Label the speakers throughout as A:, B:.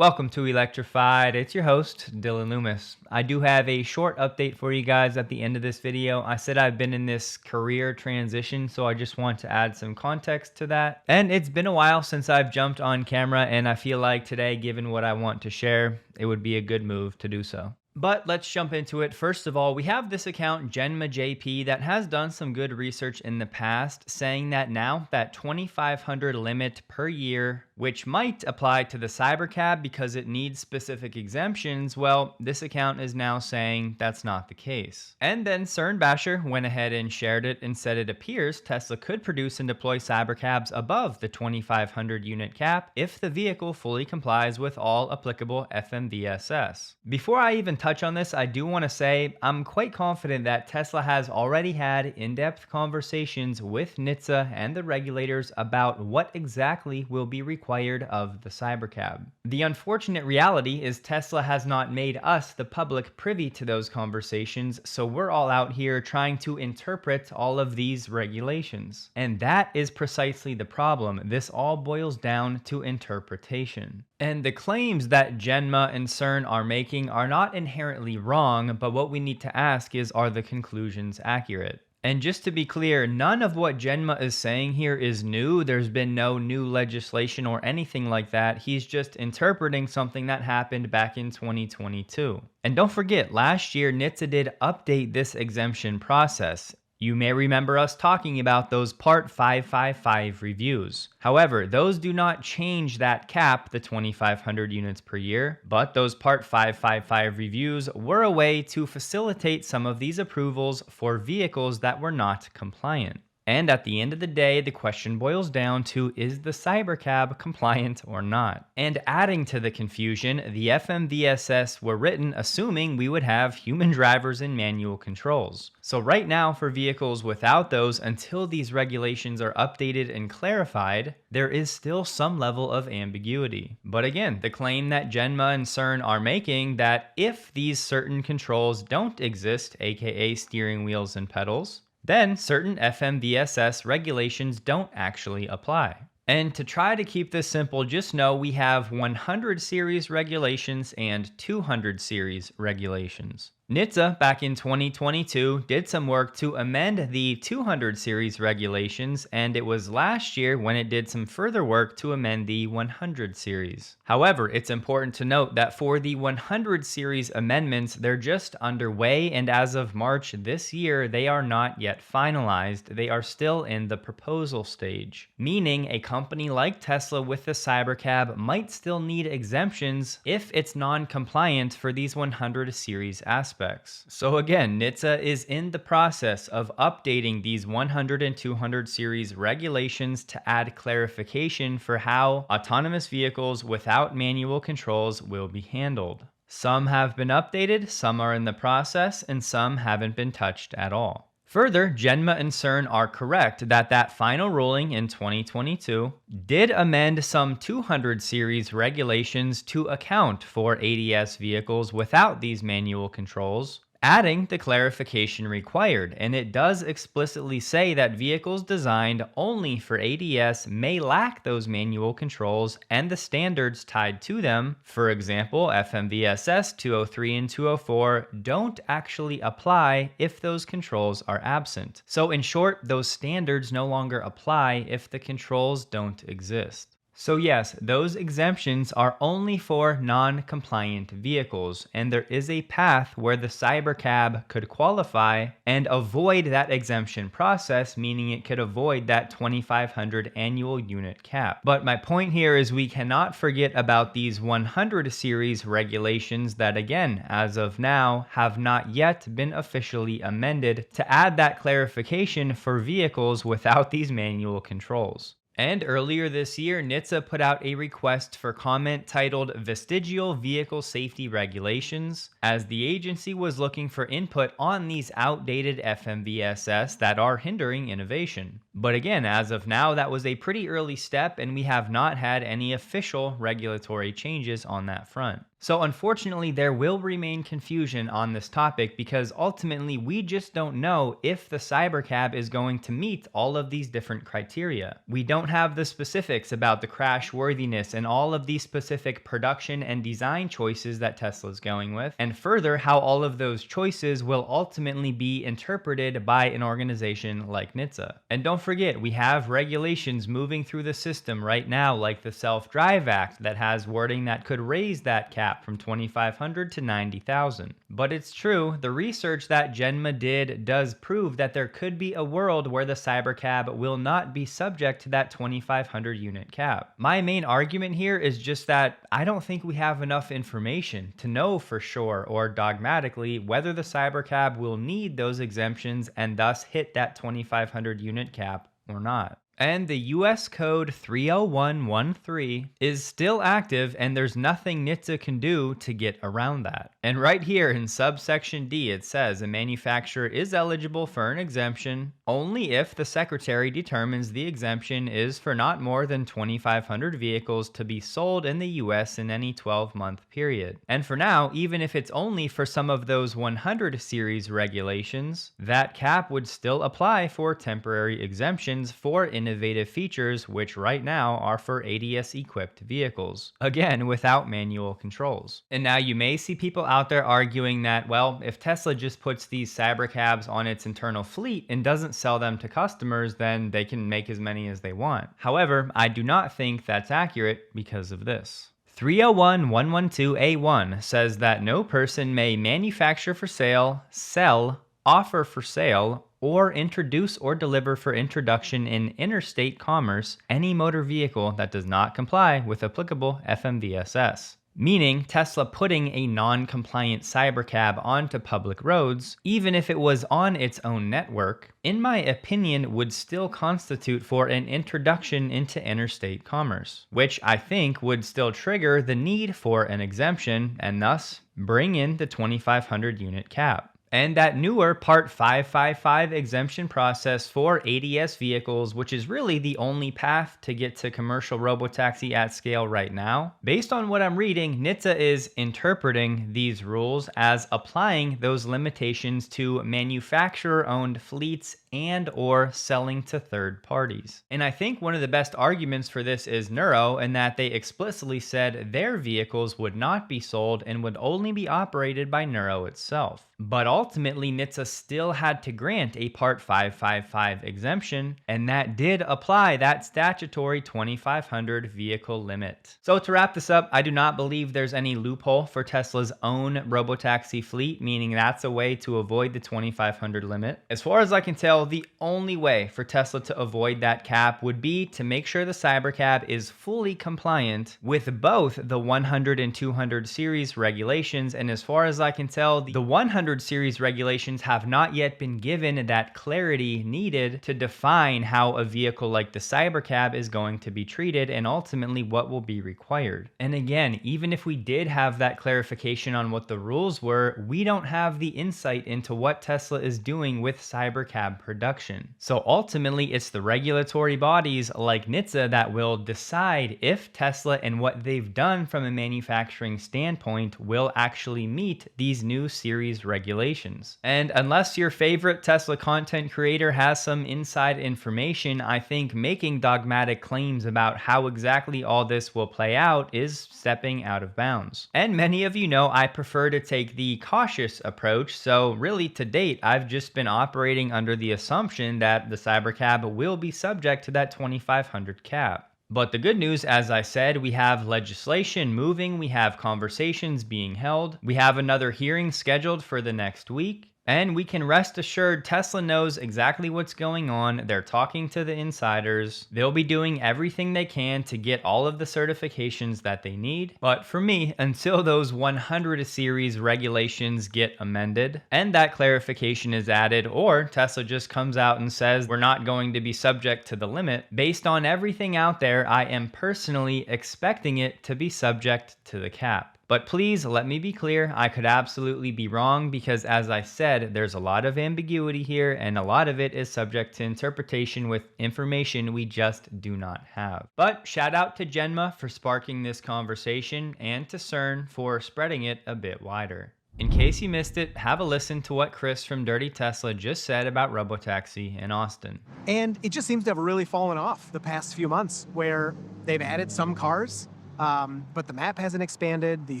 A: Welcome to Electrified. It's your host, Dylan Loomis. I do have a short update for you guys at the end of this video. I said I've been in this career transition, so I just want to add some context to that. And it's been a while since I've jumped on camera, and I feel like today, given what I want to share, it would be a good move to do so. But let's jump into it. First of all, we have this account, GenmaJP, that has done some good research in the past, saying that now that 2,500 limit per year, which might apply to the Cybercab because it needs specific exemptions, well, this account is now saying that's not the case. And then CERN Basher went ahead and shared it and said it appears Tesla could produce and deploy Cybercabs above the 2,500 unit cap if the vehicle fully complies with all applicable FMVSS. Before I even touch on this, I do want to say I'm quite confident that Tesla has already had in-depth conversations with NHTSA and the regulators about what exactly will be required of the Cybercab. The unfortunate reality is Tesla has not made us, the public, privy to those conversations, so we're all out here trying to interpret all of these regulations. And that is precisely the problem. This all boils down to interpretation. And the claims that Genma and CERN are making are not inherently wrong, but what we need to ask is, are the conclusions accurate? And just to be clear, none of what Genma is saying here is new. There's been no new legislation or anything like that. He's just interpreting something that happened back in 2022. And don't forget, last year NHTSA did update this exemption process. You may remember us talking about those Part 555 reviews. However, those do not change that cap, the 2,500 units per year, but those Part 555 reviews were a way to facilitate some of these approvals for vehicles that were not compliant. And at the end of the day, the question boils down to, is the Cybercab compliant or not? And adding to the confusion, the FMVSS were written assuming we would have human drivers and manual controls. So right now, for vehicles without those, until these regulations are updated and clarified, there is still some level of ambiguity. But again, the claim that Genma and CERN are making that if these certain controls don't exist, aka steering wheels and pedals, then certain FMVSS regulations don't actually apply. And to try to keep this simple, just know we have 100 series regulations and 200 series regulations. NHTSA back in 2022 did some work to amend the 200 series regulations, and it was last year when it did some further work to amend the 100 series. However, it's important to note that for the 100 series amendments, they're just underway, and as of March this year, they are not yet finalized. They are still in the proposal stage, meaning a company like Tesla with the Cybercab might still need exemptions if it's non-compliant for these 100 series aspects. So again, NHTSA is in the process of updating these 100 and 200 series regulations to add clarification for how autonomous vehicles without manual controls will be handled. Some have been updated, some are in the process, and some haven't been touched at all. Further, Genma and CERN are correct that final ruling in 2022 did amend some 200 series regulations to account for ADS vehicles without these manual controls, adding the clarification required, and it does explicitly say that vehicles designed only for ADS may lack those manual controls and the standards tied to them, for example FMVSS 203 and 204, don't actually apply if those controls are absent. So in short, those standards no longer apply if the controls don't exist. So yes, those exemptions are only for non-compliant vehicles, and there is a path where the Cybercab could qualify and avoid that exemption process, meaning it could avoid that 2,500 annual unit cap. But my point here is we cannot forget about these 100 series regulations that, again, as of now, have not yet been officially amended to add that clarification for vehicles without these manual controls. And earlier this year, NHTSA put out a request for comment titled Vestigial Vehicle Safety Regulations, as the agency was looking for input on these outdated FMVSS that are hindering innovation. But again, as of now, that was a pretty early step, and we have not had any official regulatory changes on that front. So unfortunately, there will remain confusion on this topic because ultimately we just don't know if the Cybercab is going to meet all of these different criteria. We don't have the specifics about the crash worthiness and all of these specific production and design choices that Tesla's going with, and further how all of those choices will ultimately be interpreted by an organization like NHTSA. And don't forget, we have regulations moving through the system right now, like the Self-Drive Act, that has wording that could raise that cap from 2,500 to 90,000. But it's true, the research that Genma did does prove that there could be a world where the Cybercab will not be subject to that 2,500 unit cap. My main argument here is just that I don't think we have enough information to know for sure or dogmatically whether the Cybercab will need those exemptions and thus hit that 2,500 unit cap or not. And the US code 30113 is still active, and there's nothing NHTSA can do to get around that. And right here in subsection D, it says a manufacturer is eligible for an exemption only if the Secretary determines the exemption is for not more than 2,500 vehicles to be sold in the US in any 12-month period. And for now, even if it's only for some of those 100 series regulations, that cap would still apply for temporary exemptions for innovative features, which right now are for ADS-equipped vehicles. Again, without manual controls. And now you may see people out there arguing that, well, if Tesla just puts these Cybercabs on its internal fleet and doesn't sell them to customers, then they can make as many as they want. However, I do not think that's accurate because of this. 301.112A1 says that no person may manufacture for sale, sell, offer for sale, or introduce or deliver for introduction in interstate commerce any motor vehicle that does not comply with applicable FMVSS. Meaning Tesla putting a non-compliant Cybercab onto public roads, even if it was on its own network, in my opinion would still constitute for an introduction into interstate commerce, which I think would still trigger the need for an exemption and thus bring in the 2,500 unit cap. And that newer Part 555 exemption process for ADS vehicles, which is really the only path to get to commercial robotaxi at scale right now. Based on what I'm reading, NHTSA is interpreting these rules as applying those limitations to manufacturer-owned fleets and or selling to third parties. And I think one of the best arguments for this is Neuro, in that they explicitly said their vehicles would not be sold and would only be operated by Neuro itself. But ultimately, NHTSA still had to grant a Part 555 exemption, and that did apply that statutory 2,500 vehicle limit. So to wrap this up, I do not believe there's any loophole for Tesla's own robotaxi fleet, meaning that's a way to avoid the 2,500 limit. As far as I can tell, the only way for Tesla to avoid that cap would be to make sure the Cybercab is fully compliant with both the 100 and 200 series regulations, and as far as I can tell, the 100 series regulations have not yet been given that clarity needed to define how a vehicle like the Cybercab is going to be treated and ultimately what will be required. And again, even if we did have that clarification on what the rules were, we don't have the insight into what Tesla is doing with Cybercab production. So ultimately, it's the regulatory bodies like NHTSA that will decide if Tesla and what they've done from a manufacturing standpoint will actually meet these new series regulations. And unless your favorite Tesla content creator has some inside information, I think making dogmatic claims about how exactly all this will play out is stepping out of bounds. And many of you know I prefer to take the cautious approach, so really to date I've just been operating under the assumption that the Cybercab will be subject to that 2,500 cap. But the good news, as I said, we have legislation moving, we have conversations being held, we have another hearing scheduled for the next week, and we can rest assured Tesla knows exactly what's going on. They're talking to the insiders. They'll be doing everything they can to get all of the certifications that they need. But for me, until those 100 series regulations get amended and that clarification is added, or Tesla just comes out and says we're not going to be subject to the limit, based on everything out there, I am personally expecting it to be subject to the cap. But please let me be clear, I could absolutely be wrong because, as I said, there's a lot of ambiguity here and a lot of it is subject to interpretation with information we just do not have. But shout out to Genma for sparking this conversation and to CERN for spreading it a bit wider. In case you missed it, have a listen to what Chris from Dirty Tesla just said about Robotaxi in Austin.
B: And it just seems to have really fallen off the past few months where they've added some cars, but the map hasn't expanded, the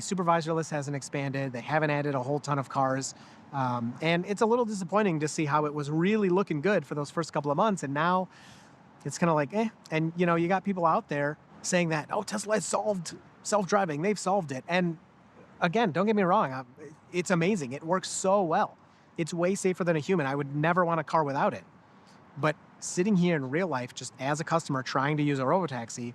B: supervisor list hasn't expanded, they haven't added a whole ton of cars. And it's a little disappointing to see how it was really looking good for those first couple of months. And now it's kind of like, eh. And, you know, you got people out there saying that, oh, Tesla has solved self-driving. They've solved it. And again, don't get me wrong. It's amazing. It works so well. It's way safer than a human. I would never want a car without it. But sitting here in real life, just as a customer trying to use a robotaxi,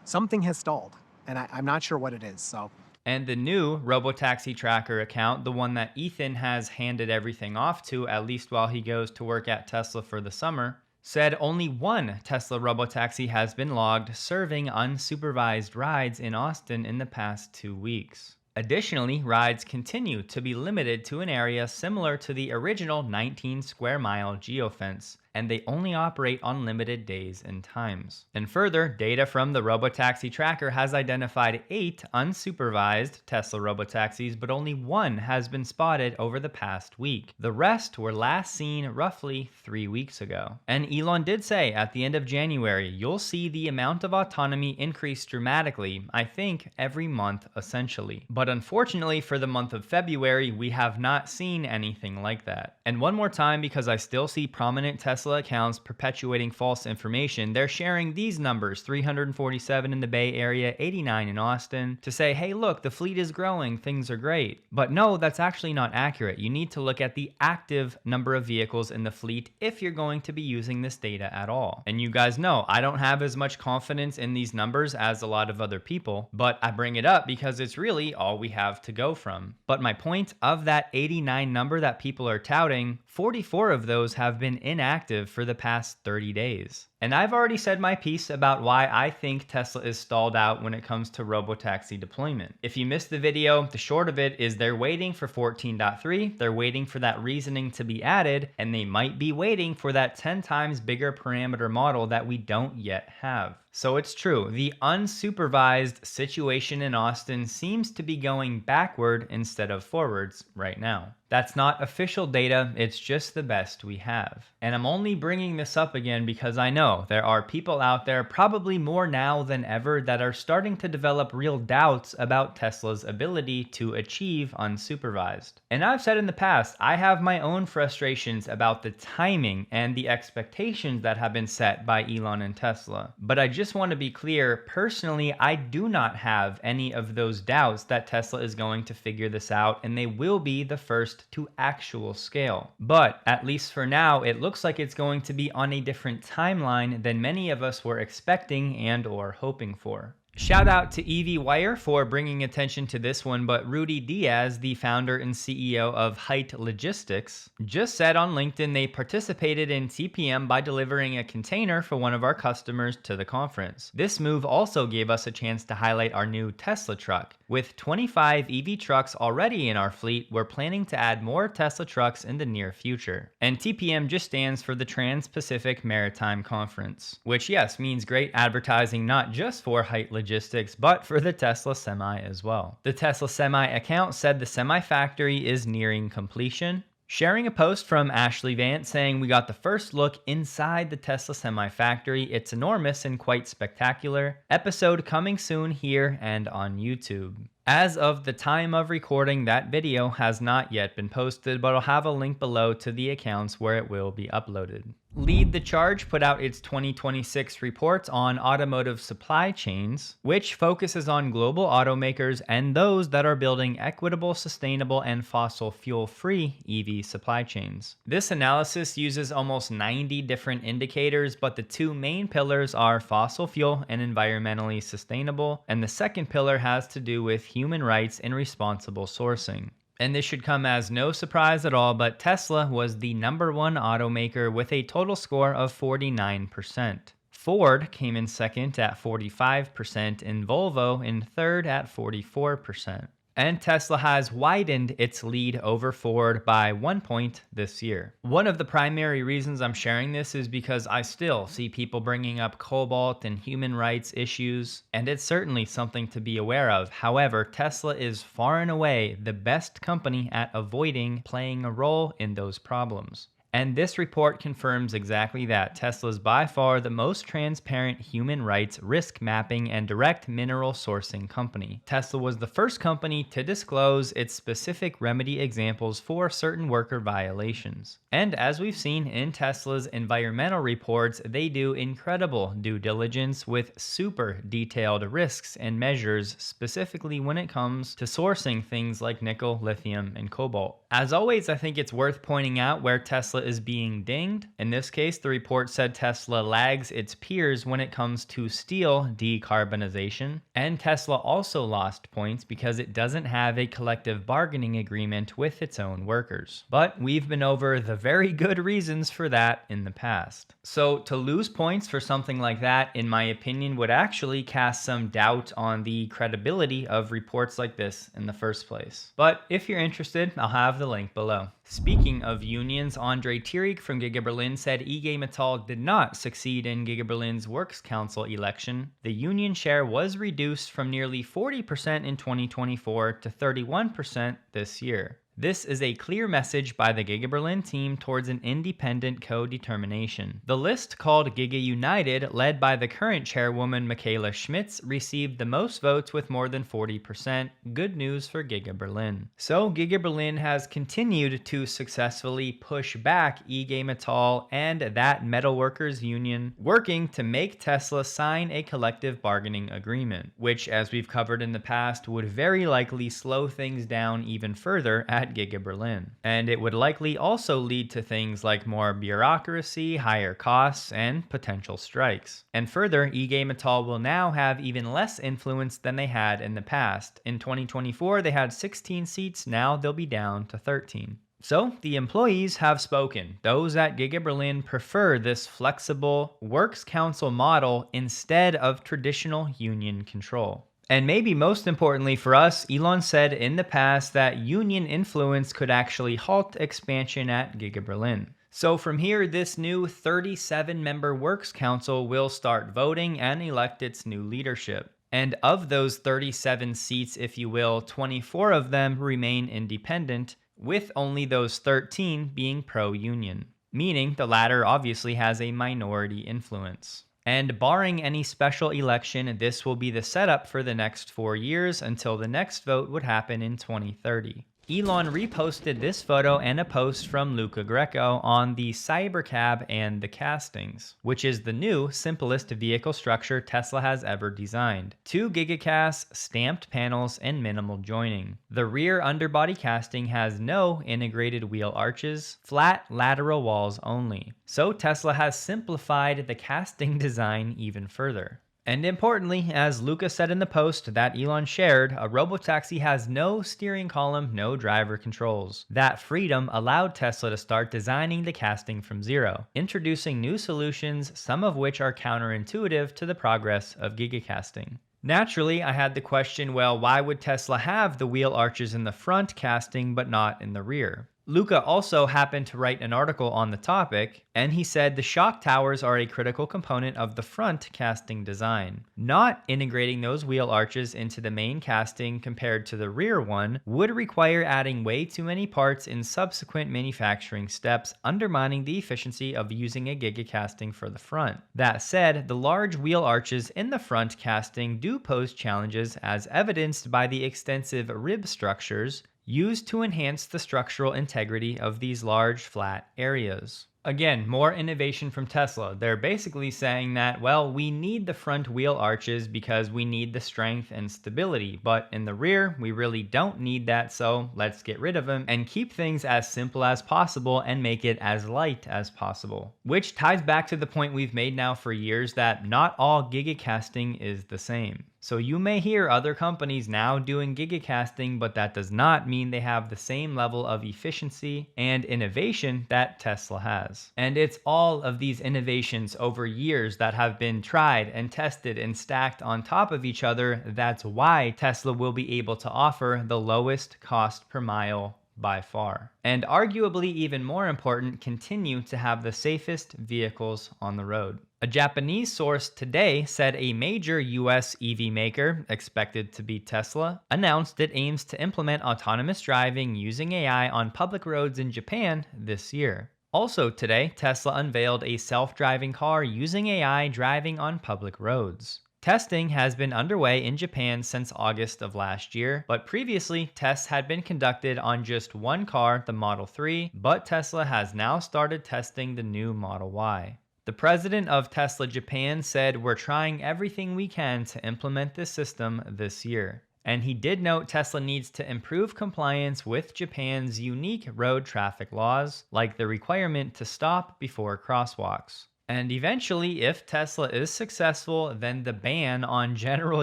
B: something has stalled, and I'm not sure what it is. So.
A: And the new Robotaxi Tracker account, the one that Ethan has handed everything off to, at least while he goes to work at Tesla for the summer, said only one Tesla Robotaxi has been logged serving unsupervised rides in Austin in the past 2 weeks. Additionally, rides continue to be limited to an area similar to the original 19 square mile geofence, and they only operate on limited days and times. And further, data from the Robotaxi Tracker has identified 8 unsupervised Tesla Robotaxis, but only one has been spotted over the past week. The rest were last seen roughly 3 weeks ago. And Elon did say at the end of January, you'll see the amount of autonomy increase dramatically, I think every month essentially. But unfortunately for the month of February, we have not seen anything like that. And one more time, because I still see prominent Tesla accounts perpetuating false information, they're sharing these numbers: 347 in the Bay Area, 89 in Austin, to say, hey look, the fleet is growing, things are great. But no, that's actually not accurate. You need to look at the active number of vehicles in the fleet if you're going to be using this data at all. And you guys know I don't have as much confidence in these numbers as a lot of other people, but I bring it up because it's really all we have to go from. But my point, of that 89 number that people are touting, 44 of those have been inactive for the past 30 days. And I've already said my piece about why I think Tesla is stalled out when it comes to robotaxi deployment. If you missed the video, the short of it is they're waiting for 14.3, they're waiting for that reasoning to be added, and they might be waiting for that 10 times bigger parameter model that we don't yet have. So it's true, the unsupervised situation in Austin seems to be going backward instead of forwards right now. That's not official data, it's just the best we have. And I'm only bringing this up again because I know there are people out there, probably more now than ever, that are starting to develop real doubts about Tesla's ability to achieve unsupervised. And I've said in the past, I have my own frustrations about the timing and the expectations that have been set by Elon and Tesla. But I just want to be clear, personally, I do not have any of those doubts that Tesla is going to figure this out and they will be the first to actual scale. But at least for now, it looks like it's going to be on a different timeline than many of us were expecting and or hoping for. Shout out to EV Wire for bringing attention to this one, but Rudy Diaz, the founder and CEO of Height Logistics, just said on LinkedIn they participated in TPM by delivering a container for one of our customers to the conference. This move also gave us a chance to highlight our new Tesla truck. With 25 EV trucks already in our fleet, we're planning to add more Tesla trucks in the near future. And TPM just stands for the Trans-Pacific Maritime Conference, which yes, means great advertising not just for Height Logistics, but for the Tesla Semi as well. The Tesla Semi account said the Semi factory is nearing completion, sharing a post from Ashley Vance saying, we got the first look inside the Tesla Semi factory. It's enormous and quite spectacular. Episode coming soon here and on YouTube. As of the time of recording, that video has not yet been posted, but I'll have a link below to the accounts where it will be uploaded. Lead the Charge put out its 2026 report on automotive supply chains, which focuses on global automakers and those that are building equitable, sustainable, and fossil fuel-free EV supply chains. This analysis uses almost 90 different indicators, but the two main pillars are fossil fuel and environmentally sustainable, and the second pillar has to do with human rights and responsible sourcing. And this should come as no surprise at all, but Tesla was the #1 automaker with a total score of 49%. Ford came in second at 45%, and Volvo in third at 44%. And Tesla has widened its lead over Ford by 1 point this year. One of the primary reasons I'm sharing this is because I still see people bringing up cobalt and human rights issues, and it's certainly something to be aware of. However, Tesla is far and away the best company at avoiding playing a role in those problems. And this report confirms exactly that. Tesla is by far the most transparent human rights, risk mapping, and direct mineral sourcing company. Tesla was the first company to disclose its specific remedy examples for certain worker violations. And as we've seen in Tesla's environmental reports, they do incredible due diligence with super detailed risks and measures, specifically when it comes to sourcing things like nickel, lithium, and cobalt. As always, I think it's worth pointing out where Tesla is being dinged. In this case, the report said Tesla lags its peers when it comes to steel decarbonization. And Tesla also lost points because it doesn't have a collective bargaining agreement with its own workers. But we've been over the very good reasons for that in the past. So to lose points for something like that, in my opinion, would actually cast some doubt on the credibility of reports like this in the first place. But if you're interested, I'll have the link below. Speaking of unions, Andre Tierig from Giga Berlin said IG Metall did not succeed in Giga Berlin's Works Council election. The union share was reduced from nearly 40% in 2024 to 31% this year. This is a clear message by the Giga Berlin team towards an independent co-determination. The list called Giga United, led by the current chairwoman Michaela Schmitz, received the most votes with more than 40%. Good news for Giga Berlin. So Giga Berlin has continued to successfully push back IG Metall and that metalworkers union, working to make Tesla sign a collective bargaining agreement, which, as we've covered in the past, would very likely slow things down even further at Giga Berlin. And it would likely also lead to things like more bureaucracy, higher costs, and potential strikes. And further, IG Metall will now have even less influence than they had in the past. In 2024, they had 16 seats, now they'll be down to 13. So the employees have spoken. Those at Giga Berlin prefer this flexible Works Council model instead of traditional union control. And maybe most importantly for us, Elon said in the past that union influence could actually halt expansion at Giga Berlin. So from here, this new 37-member Works Council will start voting and elect its new leadership. And of those 37 seats, if you will, 24 of them remain independent, with only those 13 being pro-union, meaning the latter obviously has a minority influence. And barring any special election, this will be the setup for the next 4 years until the next vote would happen in 2030. Elon reposted this photo and a post from Luca Greco on the Cybercab and the castings, which is the new, simplest vehicle structure Tesla has ever designed. 2 gigacast, stamped panels, and minimal joining. The rear underbody casting has no integrated wheel arches, flat lateral walls only. So Tesla has simplified the casting design even further. And importantly, as Luca said in the post that Elon shared, a Robotaxi has no steering column, no driver controls. That freedom allowed Tesla to start designing the casting from zero, introducing new solutions, some of which are counterintuitive to the progress of gigacasting. Naturally, I had the question, well, why would Tesla have the wheel arches in the front casting but not in the rear? Luca also happened to write an article on the topic, and he said the shock towers are a critical component of the front casting design. Not integrating those wheel arches into the main casting compared to the rear one would require adding way too many parts in subsequent manufacturing steps, undermining the efficiency of using a gigacasting for the front. That said, the large wheel arches in the front casting do pose challenges, as evidenced by the extensive rib structures used to enhance the structural integrity of these large flat areas. Again, more innovation from Tesla. They're basically saying that, well, we need the front wheel arches because we need the strength and stability, but in the rear, we really don't need that, so let's get rid of them and keep things as simple as possible and make it as light as possible. Which ties back to the point we've made now for years that not all gigacasting is the same. So you may hear other companies now doing gigacasting, but that does not mean they have the same level of efficiency and innovation that Tesla has. And it's all of these innovations over years that have been tried and tested and stacked on top of each other. That's why Tesla will be able to offer the lowest cost per mile by far. And arguably even more important, continue to have the safest vehicles on the road. A Japanese source today said a major US EV maker, expected to be Tesla, announced it aims to implement autonomous driving using AI on public roads in Japan this year. Also today, Tesla unveiled a self-driving car using AI driving on public roads. Testing has been underway in Japan since August of last year, but previously tests had been conducted on just one car, the Model 3, but Tesla has now started testing the new Model Y. The president of Tesla Japan said, "We're trying everything we can to implement this system this year." And he did note Tesla needs to improve compliance with Japan's unique road traffic laws, like the requirement to stop before crosswalks. And eventually, if Tesla is successful, then the ban on general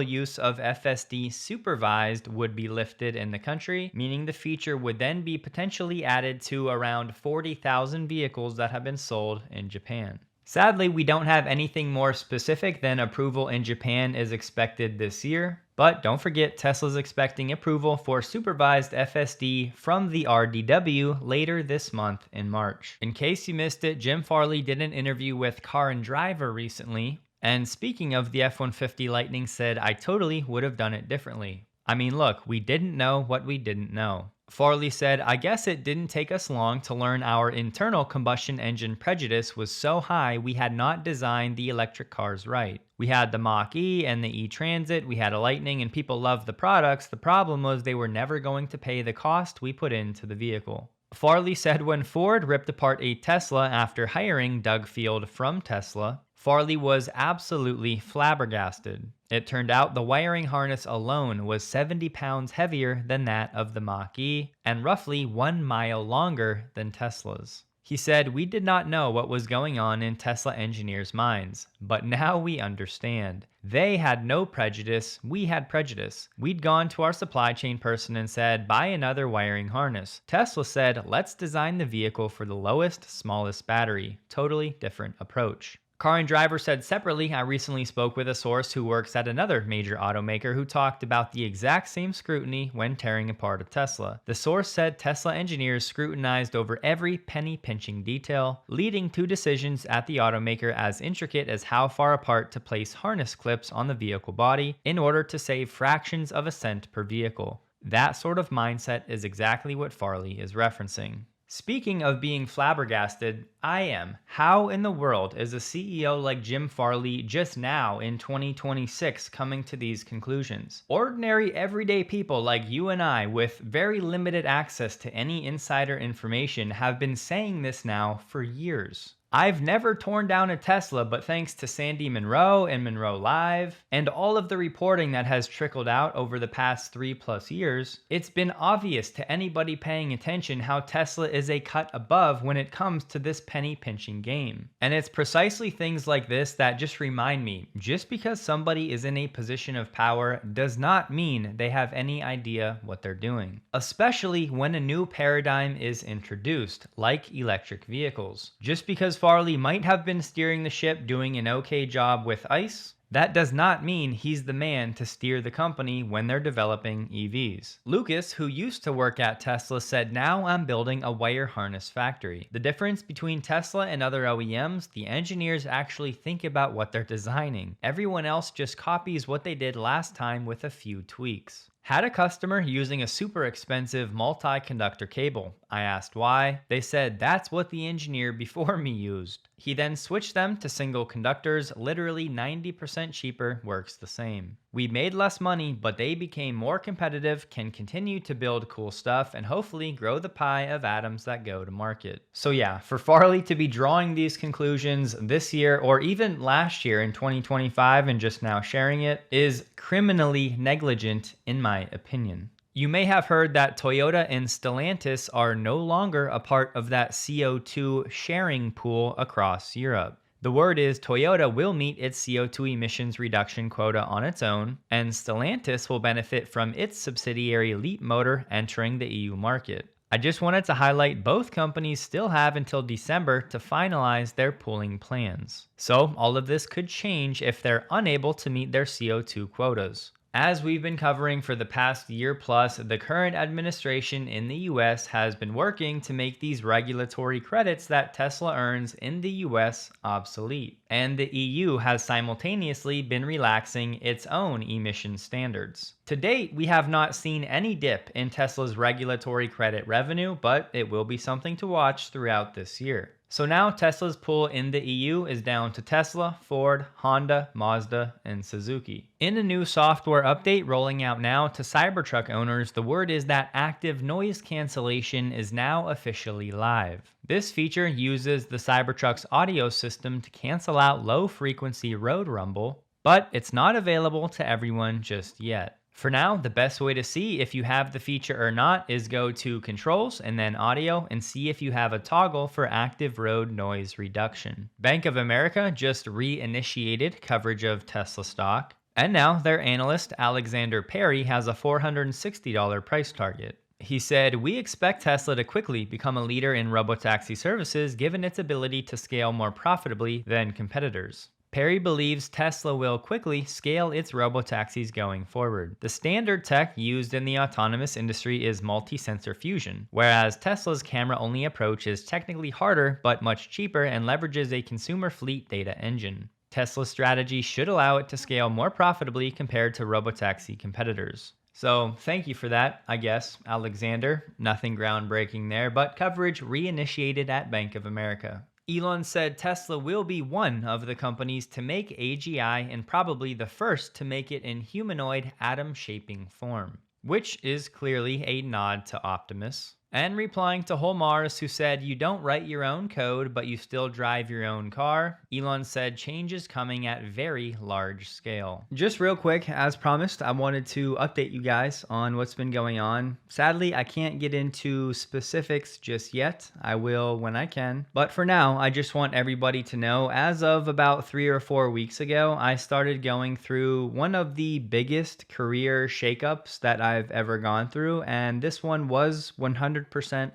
A: use of FSD supervised would be lifted in the country, meaning the feature would then be potentially added to around 40,000 vehicles that have been sold in Japan. Sadly, we don't have anything more specific than approval in Japan is expected this year. But don't forget, Tesla's expecting approval for supervised FSD from the RDW later this month in March. In case you missed it, Jim Farley did an interview with Car and Driver recently. And speaking of the F-150 Lightning, said, "I totally would have done it differently. I mean, look, we didn't know what we didn't know." Farley said, "I guess it didn't take us long to learn our internal combustion engine prejudice was so high we had not designed the electric cars right. We had the Mach-E and the E-Transit, we had a Lightning, and people loved the products. The problem was they were never going to pay the cost we put into the vehicle." Farley said when Ford ripped apart a Tesla after hiring Doug Field from Tesla, Farley was absolutely flabbergasted. It turned out the wiring harness alone was 70 pounds heavier than that of the Mach-E and roughly 1 mile longer than Tesla's. He said, "We did not know what was going on in Tesla engineers' minds, but now we understand. They had no prejudice, we had prejudice. We'd gone to our supply chain person and said, buy another wiring harness. Tesla said, let's design the vehicle for the lowest, smallest battery. Totally different approach." Car and Driver said separately, "I recently spoke with a source who works at another major automaker who talked about the exact same scrutiny when tearing apart a Tesla. The source said Tesla engineers scrutinized over every penny-pinching detail, leading to decisions at the automaker as intricate as how far apart to place harness clips on the vehicle body in order to save fractions of a cent per vehicle. That sort of mindset is exactly what Farley is referencing." Speaking of being flabbergasted, I am. How in the world is a CEO like Jim Farley just now in 2026 coming to these conclusions? Ordinary everyday people like you and I with very limited access to any insider information have been saying this now for years. I've never torn down a Tesla, but thanks to Sandy Munro and Munro Live, and all of the reporting that has trickled out over the past 3+ years, it's been obvious to anybody paying attention how Tesla is a cut above when it comes to this penny-pinching game. And it's precisely things like this that just remind me, just because somebody is in a position of power does not mean they have any idea what they're doing. Especially when a new paradigm is introduced, like electric vehicles. Just because Farley might have been steering the ship doing an okay job with ICE, that does not mean he's the man to steer the company when they're developing EVs. Lucas, who used to work at Tesla, said, "Now I'm building a wire harness factory." The difference between Tesla and other OEMs, the engineers actually think about what they're designing. Everyone else just copies what they did last time with a few tweaks. Had a customer using a super expensive multi-conductor cable. I asked why. They said that's what the engineer before me used. He then switched them to single conductors, literally 90% cheaper, works the same. We made less money, but they became more competitive, can continue to build cool stuff, and hopefully grow the pie of atoms that go to market. So yeah, for Farley to be drawing these conclusions this year, or even last year in 2025 and just now sharing it, is criminally negligent in my opinion. You may have heard that Toyota and Stellantis are no longer a part of that CO2 sharing pool across Europe. The word is Toyota will meet its CO2 emissions reduction quota on its own, and Stellantis will benefit from its subsidiary Leapmotor entering the EU market. I just wanted to highlight both companies still have until December to finalize their pooling plans. So all of this could change if they're unable to meet their CO2 quotas. As we've been covering for the past year plus, the current administration in the US has been working to make these regulatory credits that Tesla earns in the US obsolete. And the EU has simultaneously been relaxing its own emission standards. To date, we have not seen any dip in Tesla's regulatory credit revenue, but it will be something to watch throughout this year. So now Tesla's pool in the EU is down to Tesla, Ford, Honda, Mazda, and Suzuki. In a new software update rolling out now to Cybertruck owners, the word is that active noise cancellation is now officially live. This feature uses the Cybertruck's audio system to cancel out low-frequency road rumble, but it's not available to everyone just yet. For now, the best way to see if you have the feature or not is go to Controls and then Audio and see if you have a toggle for active road noise reduction. Bank of America just reinitiated coverage of Tesla stock, and now their analyst Alexander Perry has a $460 price target. He said, "We expect Tesla to quickly become a leader in robotaxi services given its ability to scale more profitably than competitors." Perry believes Tesla will quickly scale its robotaxis going forward. The standard tech used in the autonomous industry is multi-sensor fusion, whereas Tesla's camera-only approach is technically harder but much cheaper and leverages a consumer fleet data engine. Tesla's strategy should allow it to scale more profitably compared to robotaxi competitors. So thank you for that, I guess, Alexander. Nothing groundbreaking there, but coverage reinitiated at Bank of America. Elon said Tesla will be one of the companies to make AGI and probably the first to make it in humanoid atom-shaping form, which is clearly a nod to Optimus. And replying to Holmars, who said, "You don't write your own code, but you still drive your own car," Elon said change is coming at very large scale. Just real quick, as promised, I wanted to update you guys on what's been going on. Sadly, I can't get into specifics just yet. I will when I can. But for now, I just want everybody to know, as of about 3 or 4 weeks ago, I started going through one of the biggest career shakeups that I've ever gone through, and this one was 100%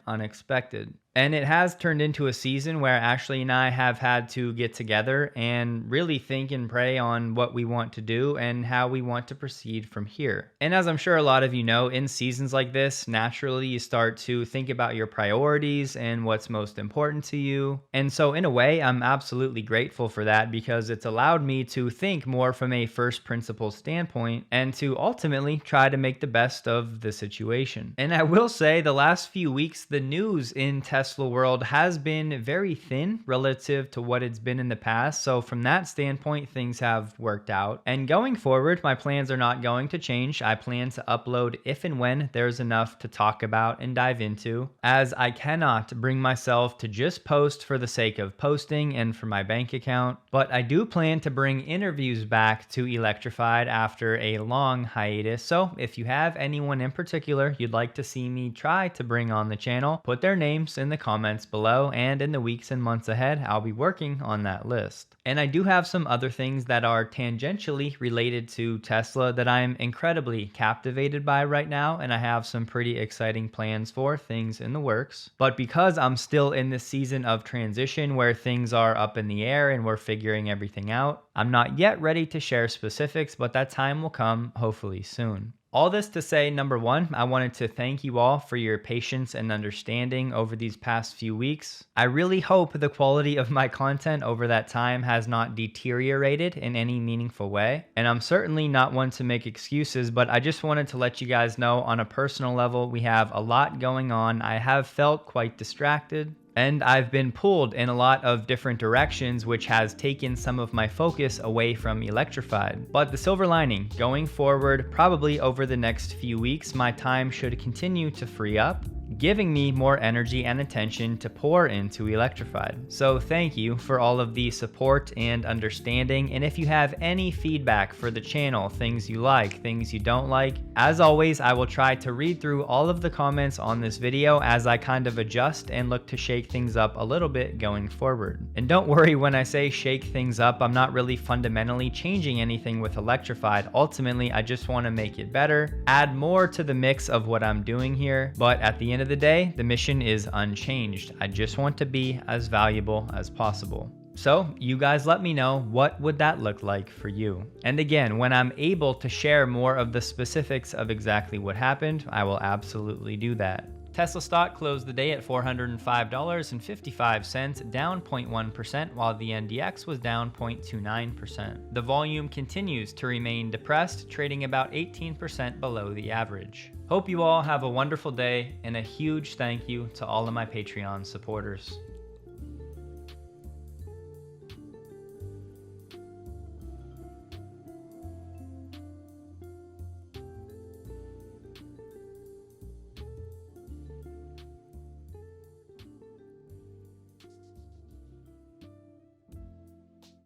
A: unexpected. And it has turned into a season where Ashley and I have had to get together and really think and pray on what we want to do and how we want to proceed from here. And as I'm sure a lot of you know, in seasons like this, naturally you start to think about your priorities and what's most important to you. And so in a way, I'm absolutely grateful for that because it's allowed me to think more from a first principles standpoint and to ultimately try to make the best of the situation. And I will say the last few weeks, the news in Tesla world has been very thin relative to what it's been in the past. So from that standpoint, things have worked out. And going forward, my plans are not going to change. I plan to upload if and when there's enough to talk about and dive into, as I cannot bring myself to just post for the sake of posting and for my bank account. But I do plan to bring interviews back to Electrified after a long hiatus. So if you have anyone in particular you'd like to see me try to bring on the channel, put their names in the comments below, and in the weeks and months ahead, I'll be working on that list. And I do have some other things that are tangentially related to Tesla that I'm incredibly captivated by right now, and I have some pretty exciting plans for things in the works. But because I'm still in this season of transition where things are up in the air and we're figuring everything out, I'm not yet ready to share specifics, but that time will come hopefully soon. All this to say, number one, I wanted to thank you all for your patience and understanding over these past few weeks. I really hope the quality of my content over that time has not deteriorated in any meaningful way. And I'm certainly not one to make excuses, but I just wanted to let you guys know on a personal level, we have a lot going on. I have felt quite distracted. And I've been pulled in a lot of different directions, which has taken some of my focus away from Electrified. But the silver lining, going forward, probably over the next few weeks, my time should continue to free up. giving me more energy and attention to pour into Electrified. So thank you for all of the support and understanding, and if you have any feedback for the channel, things you like, things you don't like, as always, I will try to read through all of the comments on this video as I kind of adjust and look to shake things up a little bit going forward. And don't worry when I say shake things up, I'm not really fundamentally changing anything with Electrified. Ultimately, I just want to make it better, add more to the mix of what I'm doing here, but at the end of the day, the mission is unchanged. I just want to be as valuable as possible. So you guys let me know, what would that look like for you? And again, when I'm able to share more of the specifics of exactly what happened, I will absolutely do that. Tesla stock closed the day at $405.55, down 0.1%, while the NDX was down 0.29%. The volume continues to remain depressed, trading about 18% below the average. Hope you all have a wonderful day, and a huge thank you to all of my Patreon supporters.